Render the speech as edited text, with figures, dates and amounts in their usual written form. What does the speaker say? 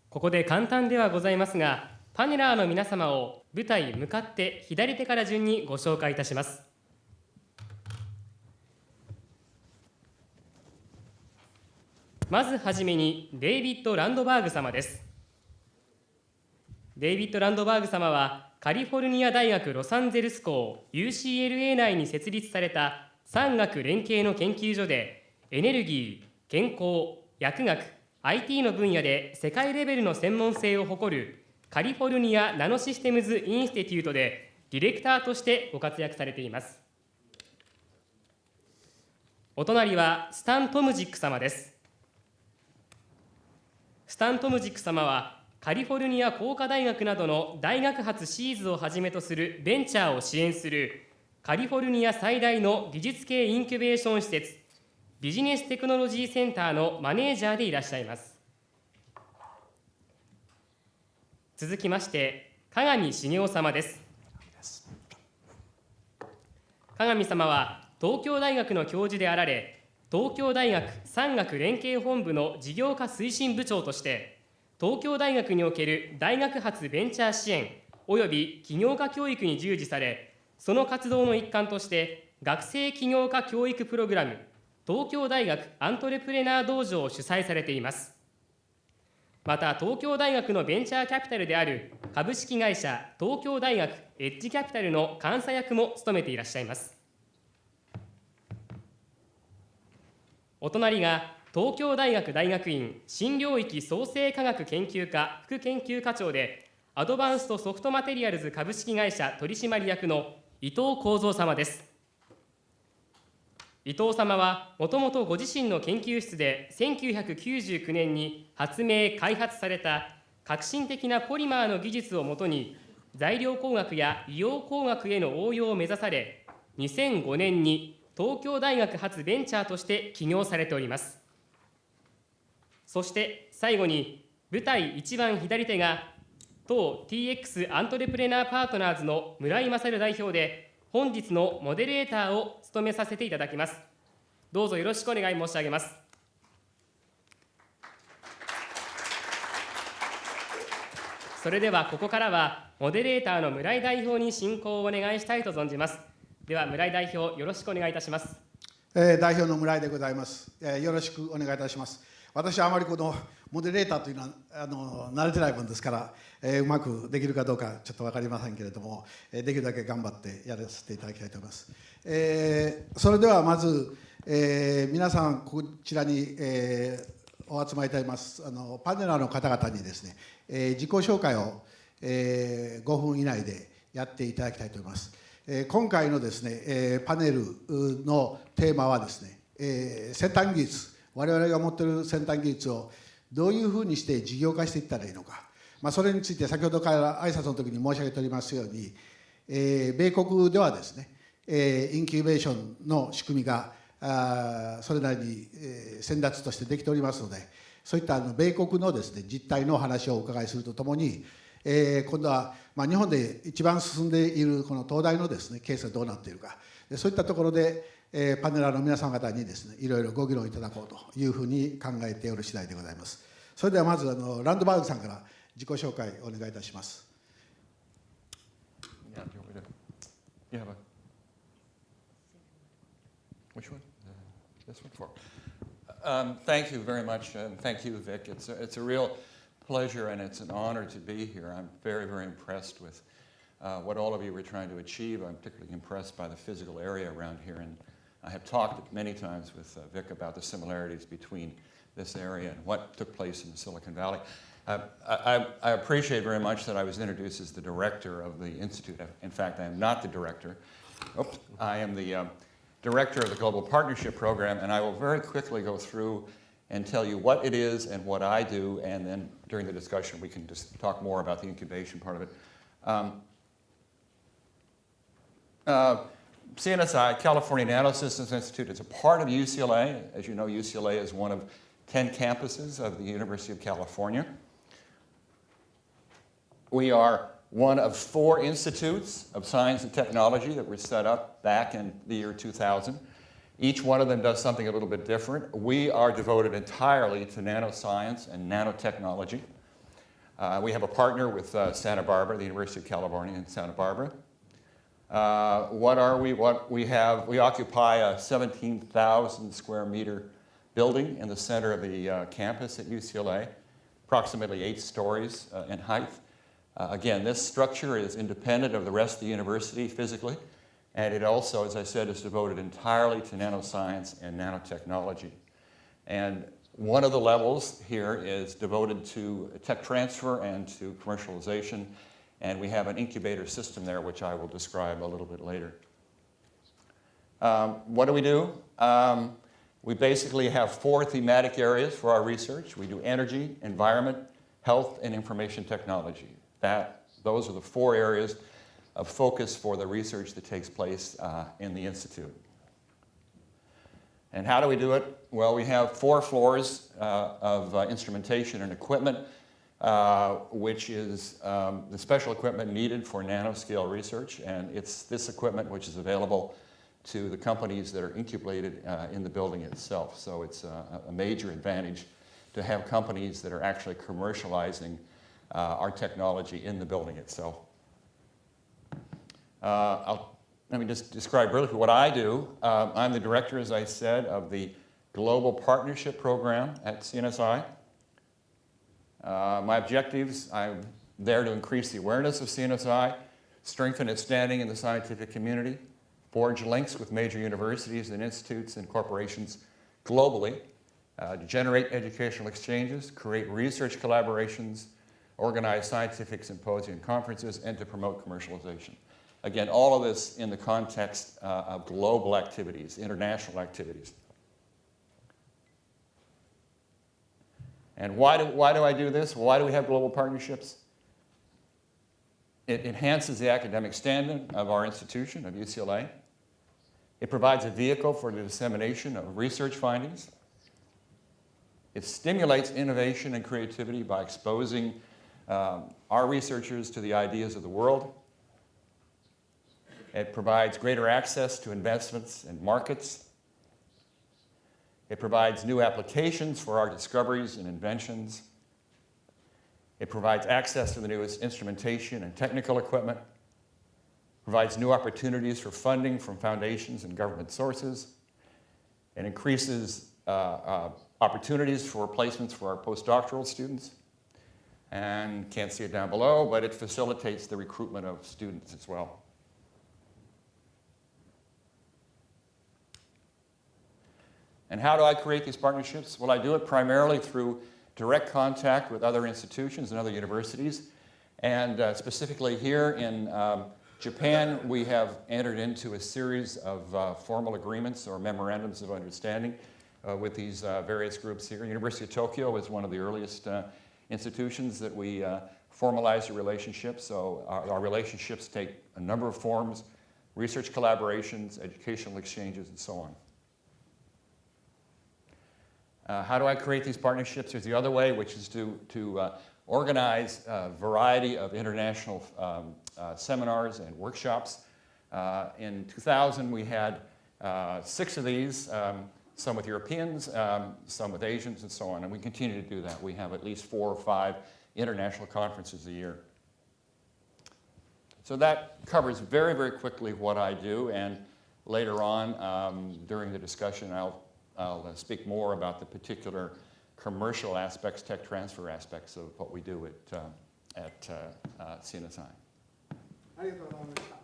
ここで簡単ではございますが、パネラーの皆様を舞台向かって左手から順にご紹介いたします。まずはじめにデイビッド・ランドバーグ様です。デイビッド・ランドバーグ様はカリフォルニア大学ロサンゼルス校 UCLA 内に設立された産学連携の研究所で、エネルギー、健康、薬学、IT の分野で世界レベルの専門性を誇るカリフォルニアナノシステムズインスティテュートでディレクターとしてご活躍されています。お隣はスタン・トムジック様です。スタン・トムジック様はカリフォルニア工科大学などの大学発シーズをはじめとするベンチャーを支援するカリフォルニア最大の技術系インキュベーション施設ビジネステクノロジーセンターのマネージャーでいらっしゃいます。続きまして鏡茂雄様です。鏡様は東京大学の教授であられ、東京大学産学連携本部の事業化推進部長として東京大学における大学発ベンチャー支援および起業家教育に従事され、その活動の一環として学生起業家教育プログラム東京大学アントレプレナー道場を主催されています。また東京大学のベンチャーキャピタルである株式会社東京大学エッジキャピタルの監査役も務めていらっしゃいます。お隣が東京大学大学院新領域創生科学研究科副研究課長でアドバンストソフトマテリアルズ株式会社取締役の伊藤幸三様です。伊藤様はもともとご自身の研究室で1999年に発明・開発された革新的なポリマーの技術をもとに材料工学や医療工学への応用を目指され、2005年に東京大学発ベンチャーとして起業されております。そして最後に舞台一番左手が当 TX アントレプレナーパートナーズの村井勝代表で、本日のモデレーターを務めさせていただきます。どうぞよろしくお願い申し上げます。それではここからはモデレーターの村井代表に進行をお願いしたいと存じます。では村井代表、よろしくお願いいたします。代表の村井でございます。よろしくお願いいたします。私はあまりこのモデレーターというのは慣れてないもんですから、うまくできるかどうかちょっと分かりませんけれども、できるだけ頑張ってやらせていただきたいと思います。それではまず、皆さんこちらに、お集まりいただきますパネラーの方々にですね、自己紹介を、5分以内でやっていただきたいと思います。今回のですね、パネルのテーマはですね、先端技術、我々が持っている先端技術をどういうふうにして事業化していったらいいのか、それについて先ほどから挨拶の時に申し上げておりますように、米国ではですね、インキュベーションの仕組みがそれなりに先達としてできておりますので、そういった米国のですね実態の話をお伺いするとともに、今度は日本で一番進んでいるこの東大のですねケースがどうなっているか、そういったところでパネラーの皆さん方にですねいろいろご議論いただこうというふうに考えておる次第でございます。それではまずランドバーグさんから自己紹介お願いいたします。Which one? This one? For. Thank you very much, and thank you, Vic. It's a real pleasure and it's an honor to be here. I'm very, very impressed with what all of you were trying to achieve. I'm particularly impressed by the physical area around here, and I have talked many times with Vic about the similarities between this area and what took place in the Silicon Valley. I appreciate very much that I was introduced as the director of the Institute. In fact, I am not the director. Oops. I am the director of the Global Partnership Program, and I will very quickly go through and tell you what it is and what I do, and then during the discussion we can just talk more about the incubation part of it. CNSI, California Nanosystems Institute, is a part of UCLA. As you know, UCLA is one of 10 campuses of the University of California. We are one of 4 institutes of science and technology that were set up back in the year 2000. Each one of them does something a little bit different. We are devoted entirely to nanoscience and nanotechnology. We have a partner with Santa Barbara, the University of California in Santa Barbara. What are we? We occupy a 17,000 square meter building in the center of the campus at UCLA, approximately 8 stories in height. Again, this structure is independent of the rest of the university physically, and it also, as I said, is devoted entirely to nanoscience and nanotechnology. And one of the levels here is devoted to tech transfer and to commercialization, and we have an incubator system there, which I will describe a little bit later. What do? We basically have 4 thematic areas for our research. We do energy, environment, health, and information technology. Those are the 4 areas of focus for the research that takes place in the Institute. And how do we do it? Well, we have 4 floors of instrumentation and equipment, which is the special equipment needed for nanoscale research, and it's this equipment which is available to the companies that are incubated in the building itself. So it's a major advantage to have companies that are actually commercializing our technology in the building itself. Let me just describe briefly what I do. I'm the director, as I said, of the Global Partnership Program at CNSI. My objectives, I'm there to increase the awareness of CNSI, strengthen its standing in the scientific community, forge links with major universities and institutes and corporations globally, to generate educational exchanges, create research collaborations, organize scientific symposia and conferences, and to promote commercialization. Again, all of this in the context of global activities, international activities. And why do I do this? Why do we have global partnerships? It enhances the academic standing of our institution, of UCLA. It provides a vehicle for the dissemination of research findings. It stimulates innovation and creativity by exposing our researchers to the ideas of the world. It provides greater access to investments and markets. It provides new applications for our discoveries and inventions. It provides access to the newest instrumentation and technical equipment. Provides new opportunities for funding from foundations and government sources. It increases opportunities for placements for our postdoctoral students. And can't see it down below, but it facilitates the recruitment of students as well. And how do I create these partnerships? Well, I do it primarily through direct contact with other institutions and other universities. And specifically here in Japan, we have entered into a series of formal agreements or memorandums of understanding with these various groups here. University of Tokyo is one of the earliest institutions that we formalized a relationship. So our relationships take a number of forms: research collaborations, educational exchanges, and so on. How do I create these partnerships? There's the other way, which is to organize a variety of international seminars and workshops. In 2000, we had 6 of these, some with Europeans, some with Asians, and so on. And we continue to do that. We have at least 4 or 5 international conferences a year. So that covers very, very quickly what I do. And later on, during the discussion, I'll speak more about the particular commercial aspects, tech transfer aspects of what we do at CNSI. ありがとうございました。